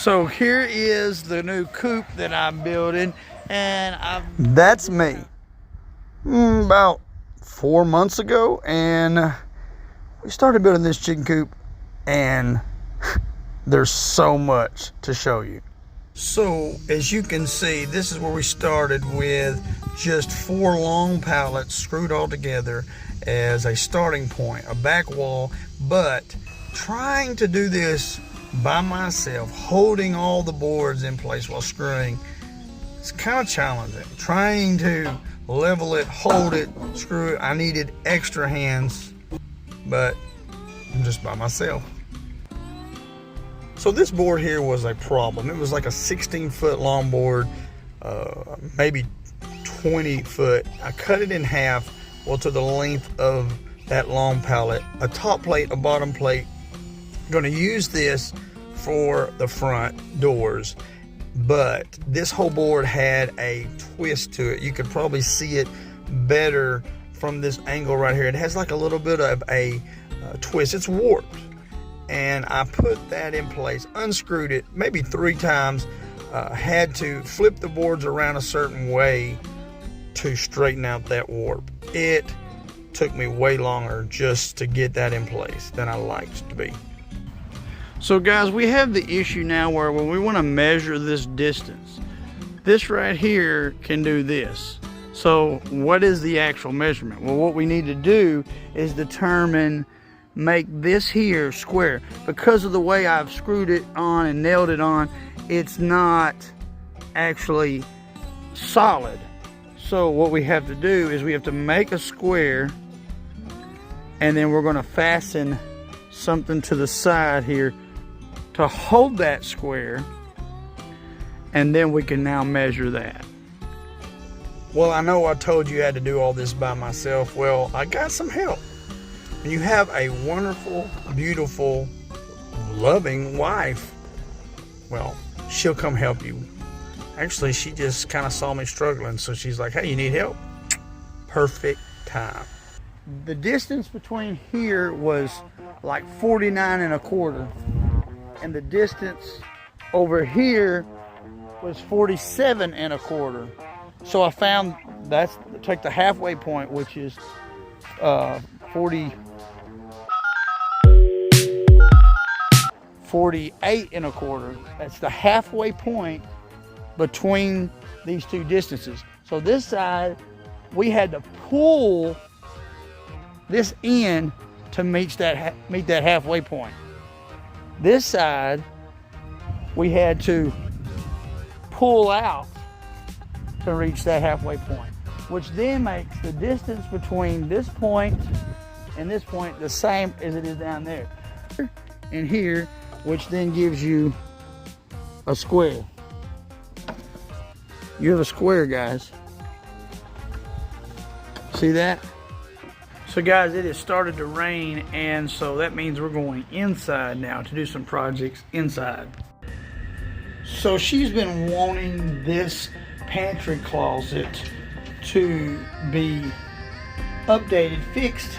So here is the new coop that I'm building, and That's me. About 4 months ago, and we started building this chicken coop, and there's so much to show you. So as you can see, this is where we started with just 4 long pallets screwed all together as a starting point, a back wall, but trying to do this by myself, holding all the boards in place while screwing, it's kind of challenging. Trying to level it, hold it, screw it, I needed extra hands, but I'm just by myself. So this board here was a problem. It was like a 16-foot long board, maybe 20 foot. I cut it in half, well, to the length of that long pallet. A top plate, a bottom plate. I'm gonna use this for the front doors, but this whole board had a twist to it. You could probably see it better from this angle right here. It has like a little bit of a twist. It's warped, and I put that in place, unscrewed it maybe 3 times, had to flip the boards around a certain way to straighten out that warp. It took me way longer just to get that in place than I liked it to be. So guys, we have the issue now where when we want to measure this distance, this right here can do this. So what is the actual measurement? Well, what we need to do is determine, make this here square. Because of the way I've screwed it on and nailed it on, it's not actually solid. So what we have to do is we have to make a square, and then we're going to fasten something to the side here to hold that square, and then we can now measure that. Well, I know I told you I had to do all this by myself. Well, I got some help. When you have a wonderful, beautiful, loving wife, well, she'll come help you. Actually, she just kind of saw me struggling, so she's like, hey, you need help? Perfect time. The distance between here was like 49 1/4. And the distance over here was 47 1/4. So I found that's, take the halfway point, which is 48 1/4. That's the halfway point between these two distances. So this side, we had to pull this in to meet that halfway point. This side, we had to pull out to reach that halfway point, which then makes the distance between this point and this point the same as it is down there and here, which then gives you a square. You have a square, guys. See that? So guys, it has started to rain, and so that means we're going inside now to do some projects inside. So she's been wanting this pantry closet to be updated, fixed.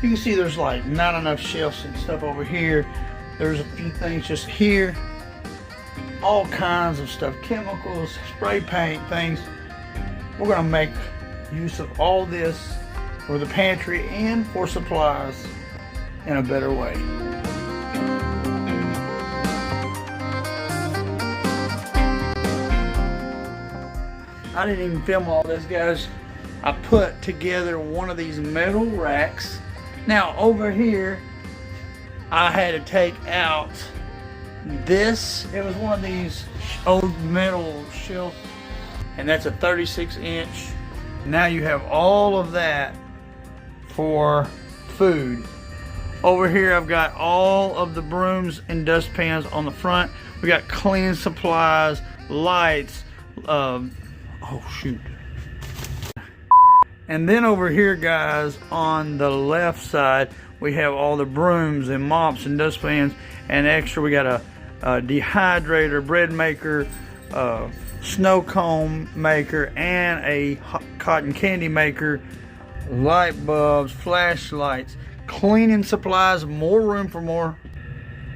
You can see there's like not enough shelves and stuff over here. There's a few things just here. All kinds of stuff, chemicals, spray paint, things. We're gonna make use of all this for the pantry and for supplies in a better way. I didn't even film all this, guys. I put together one of these metal racks. Now over here, I had to take out this. It was one of these old metal shelves, and that's a 36-inch. Now you have all of that for food. Over here I've got all of the brooms and dustpans on the front. We got cleaning supplies, lights, oh shoot. And then over here, guys, on the left side, we have all the brooms and mops and dustpans, and extra we got a dehydrator, bread maker, snow cone maker, and a cotton candy maker, light bulbs, flashlights, cleaning supplies, more room for more.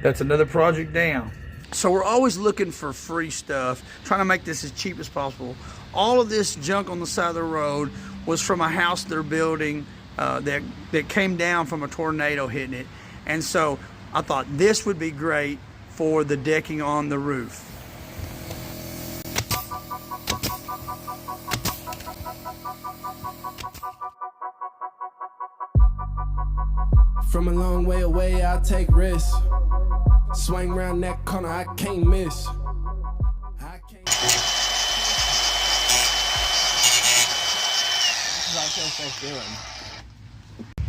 That's another project down. So we're always looking for free stuff, trying to make this as cheap as possible. All of this junk on the side of the road was from a house they're building that came down from a tornado hitting it. And so I thought this would be great for the decking on the roof. From a long way away, I take risks. Swing round that corner, I can't miss.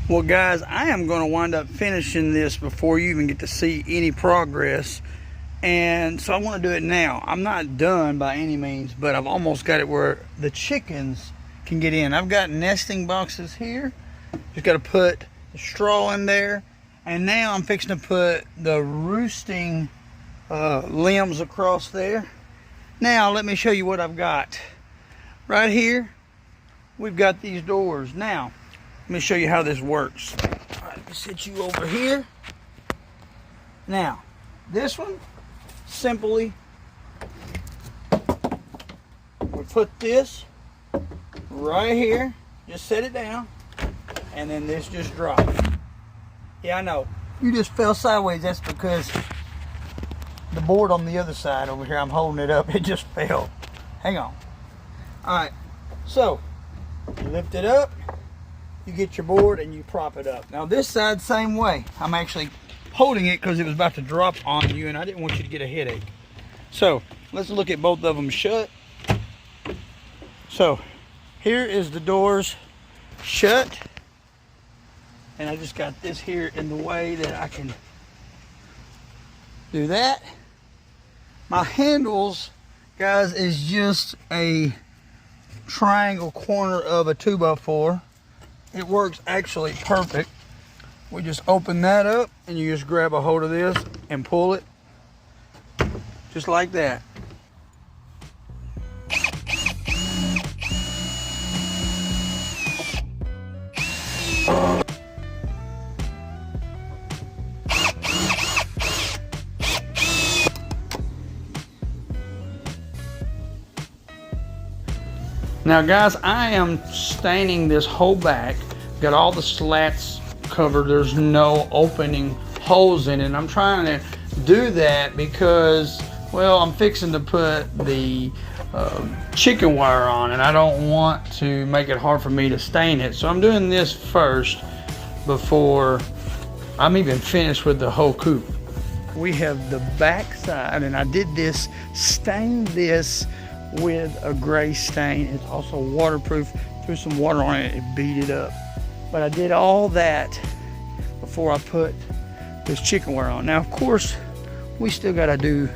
Well guys, I am going to wind up finishing this before you even get to see any progress. And so I want to do it now. I'm not done by any means, but I've almost got it where the chickens can get in. I've got nesting boxes here. Just got to put the straw in there. And now I'm fixing to put the roosting limbs across there. Now let me show you what I've got. Right here, we've got these doors. Now, let me show you how this works. All right, let me sit you over here. Now, this one, simply, we put this right here, just set it down, and then this just drops. Yeah, I know. You just fell sideways. That's because the board on the other side over here, I'm holding it up, it just fell. Hang on. All right, so you lift it up, you get your board and you prop it up. Now this side, same way. I'm actually holding it because it was about to drop on you and I didn't want you to get a headache. So let's look at both of them shut. So here is the doors shut. And I just got this here in the way that I can do that. My handles, guys, is just a triangle corner of a 2x4. It works actually perfect. We just open that up and you just grab a hold of this and pull it just like that. Now guys, I am staining this whole back. Got all the slats covered. There's no opening holes in it. I'm trying to do that because, well, I'm fixing to put the chicken wire on and I don't want to make it hard for me to stain it. So I'm doing this first before I'm even finished with the whole coop. We have the back side and I did this, stained this with a gray stain. It's also waterproof. Threw some water on it, it beat it up. But I did all that before I put this chicken wire on. Now of course we still got to do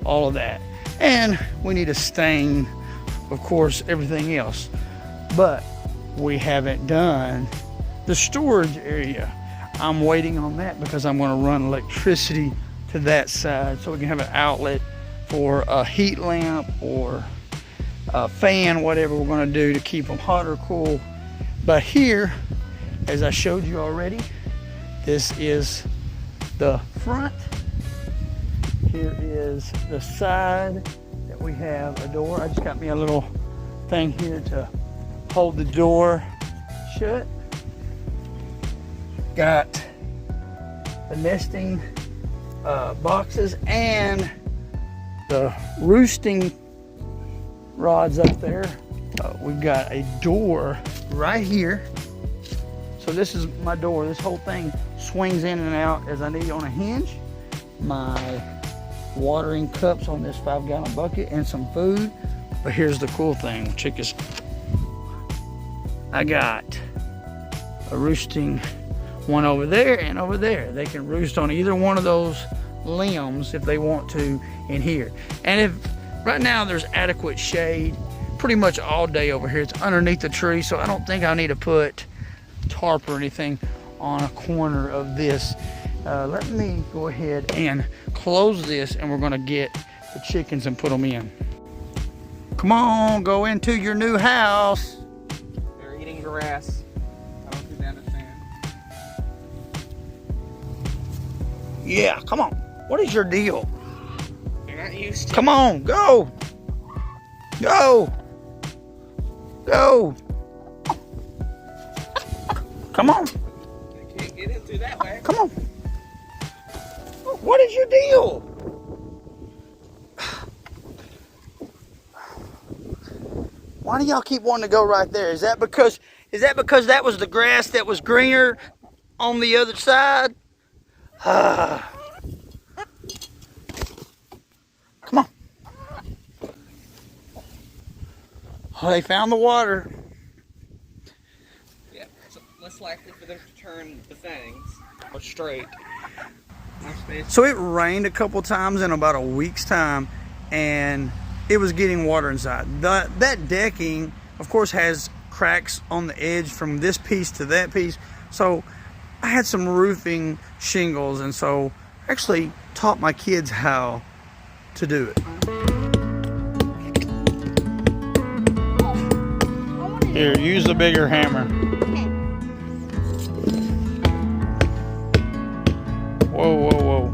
all of that and we need to stain of course everything else, but we haven't done the storage area. I'm waiting on that because I'm going to run electricity to that side so we can have an outlet for a heat lamp or a fan, whatever we're going to do to keep them hot or cool. But here, as I showed you already, this is the front. Here is the side that we have a door. I just got me a little thing here to hold the door shut. Got the nesting boxes and the roosting rods up there. We've got a door right here. So this is my door. This whole thing swings in and out as I need on a hinge. My watering cups on this 5-gallon bucket and some food. But here's the cool thing, check this. I got a roosting one over there and over there. They can roost on either one of those limbs if they want to in here. And if right now there's adequate shade pretty much all day over here. It's underneath the tree, so I don't think I need to put tarp or anything on a corner of this. Let me go ahead and close this and we're gonna get the chickens and put them in. Come on, go into your new house. They're eating grass. I don't think they understand. Yeah, come on. What is your deal? Not used to. Come on, go. Go. Go. Come on. I can't get in through that way. Come on. What is your deal? Why do y'all keep wanting to go right there? Is that because that was the grass that was greener on the other side? Come on. Oh, they found the water. Yeah, so less likely for them to turn the fangs or straight. More space. So it rained a couple times in about a week's time, and it was getting water inside. That decking, of course, has cracks on the edge from this piece to that piece. So I had some roofing shingles, and so I actually taught my kids how to do it. Here, use the bigger hammer. Whoa, whoa, whoa.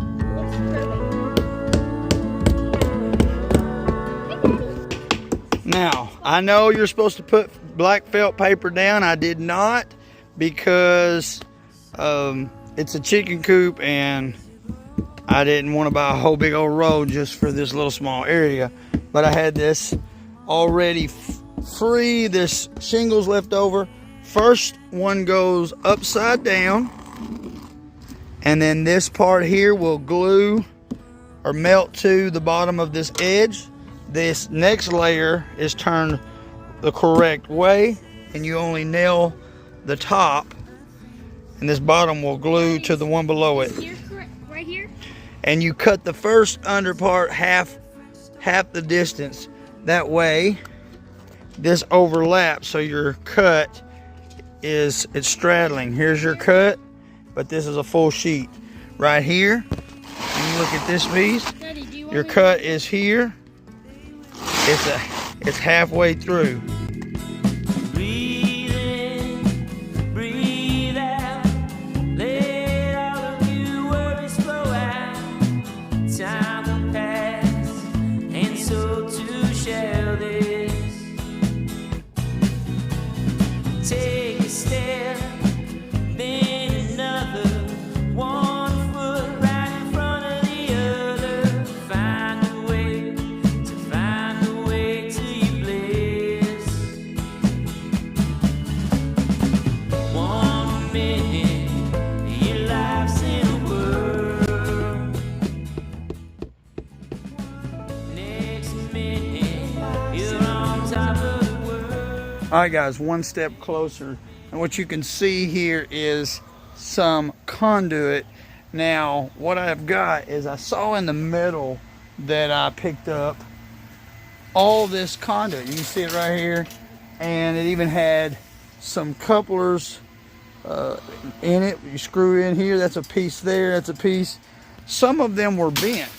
Now, I know you're supposed to put black felt paper down. I did not, because it's a chicken coop and I didn't want to buy a whole big old road just for this little small area. But I had this already free, this shingles left over. First one goes upside down, and then this part here will glue or melt to the bottom of this edge. This next layer is turned the correct way, and you only nail the top, and this bottom will glue to the one below it. Right here? And you cut the first under part half the distance. That way this overlaps, so your cut it's straddling. Here's your cut, but this is a full sheet. Right here, you look at this piece, Daddy, do you want your me cut is here. It's halfway through. Breathe in, breathe out. Let all of your worries flow out. Time will pass, and so too shall this. Take a step, then another. One foot right in front of the other. Find a way to your bliss. 1 minute, your life's in a whirl. Next minute, you're on top of the world. All right, guys, one step closer, and what you can see here is some conduit. Now, what I've got is, I saw in the middle that I picked up all this conduit. You can see it right here, and it even had some couplers in it. You screw in here, that's a piece there, that's a piece. Some of them were bent.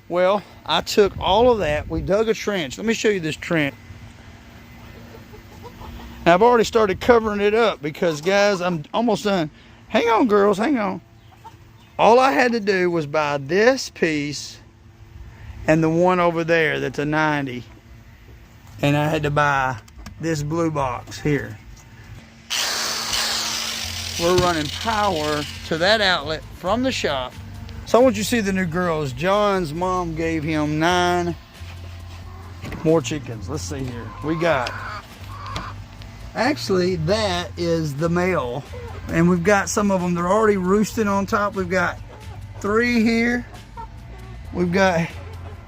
Well, I took all of that, we dug a trench. Let me show you this trench. Now, I've already started covering it up because, guys, I'm almost done. Hang on, girls, hang on. All I had to do was buy this piece and the one over there that's a 90. And I had to buy this blue box here. We're running power to that outlet from the shop. So I want you to see the new girls. John's mom gave him 9 more chickens. Let's see here. We got, actually, that is the male. And we've got some of them, they're already roosting on top. We've got 3 here. We've got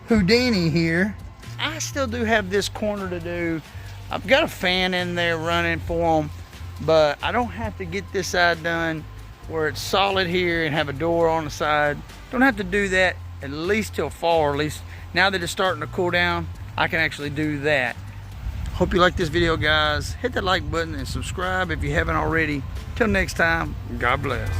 Houdini here. I still do have this corner to do. I've got a fan in there running for them, but I don't have to get this side done where it's solid here and have a door on the side. Don't have to do that at least till fall, or at least now that it's starting to cool down, I can actually do that. Hope you like this video, guys. Hit that like button and subscribe if you haven't already. Till next time, God bless.